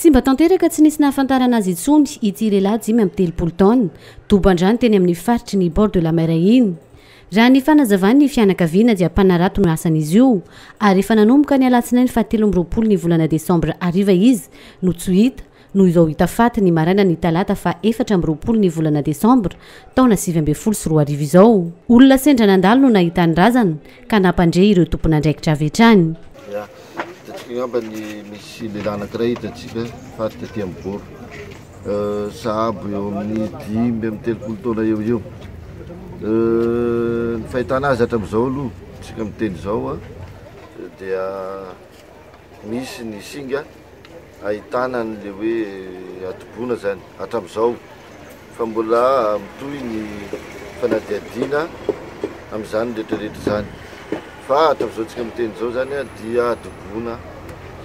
Tsy mba tanteraka tsy nisy nahafantarana azy itsony ity lehilahy 5 taona doban-drano teny amin'ny faritry ny bord de la mer iny. Raha ny fanazavany ny fianakaviana dia mpanarato no asan'izy io ary efa nanomboka ny alatsinainy 27 ny volana desambra ariva izy no tsy hita no izao hita faty ny maraina ny talata fa 14 ny volana desambra taona 2024 izao. Olona sendra nandalo no nahita ny razana ka nampandre ireo tompon'andraikitra avy hatrany. Ngamba ny misy lehilahy anankiray hitatsika faty taty amin'ny boro sahabo eo amin'ny 5-30 taona eo. Ny fahitana azy hatramin'izao aloha tsika miteny izao dia misy ny singa ahitana n'le hoe atoboana zany hatramin'izao fa mbola mitohy ny fanadihadiana amin'izany rehetrarehetra zany fa hatramin'izao tsika miteny izao zany dia atoboana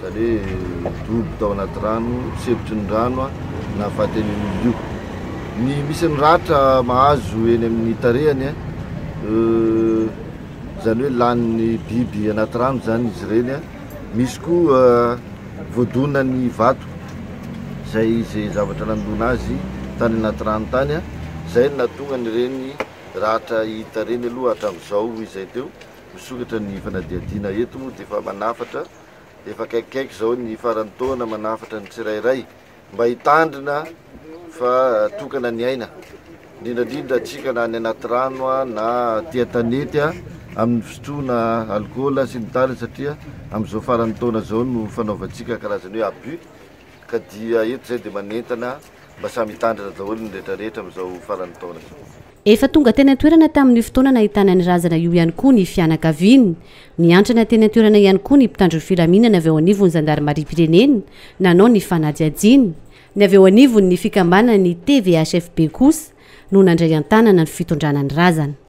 zany hoe dobo tao anaty rano sevitry ny rano na fahatenen'olona io. Ny misy ny ratra mahazo eny amin'ny tarehany zany hoe lanin'ny biby anaty rano zany izy ireny misy koa voadona ny vato zay zavatra nandona azy tany anaty rano tany zay nahatonga n'ireny ratra hita reny aloha hatramin'izao izay teo misokatra ny fanadihadiana eto moa dia efa manafatra efa kaikaiky zao ny faran'ny taona manafatra ny tsirairay mba hitandrina fa tokana ny aina indrindrandrindra atsika na ny anaty rano na tia tanety amin'ny fisotroana alcool sy ny tariny satria amin'izao faran'ny taona zao no fanaovantsika karazany hoe abus ka dia eto zay dia manentana mba samy hitandrina daholo ny rehetrarehetra amin'izao faran'ny taona zao. Efa tonga teny an-toerana tamin'ny fotoana nahitana ny razana io ihany koa ny fianakaviany. Niantrana teny an-toerana ihany koa ny mpitandro filaminana avy ao anivon'ny zandarmaria-pirenena nanao ny fanadihadiana. Ny avy ao anivon'ny fikambanana ny TVHFB kosa no nandray an-tanana ny fitondrana ny razana.